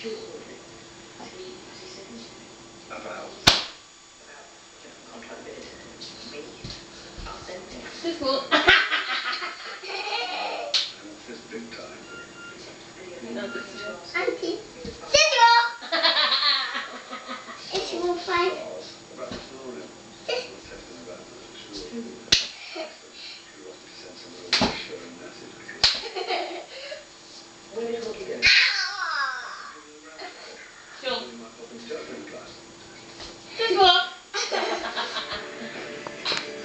About. This one. It's big time. Auntie, Central! It's 1-5. About this morning. This. I was texting about the school. She wanted to send some little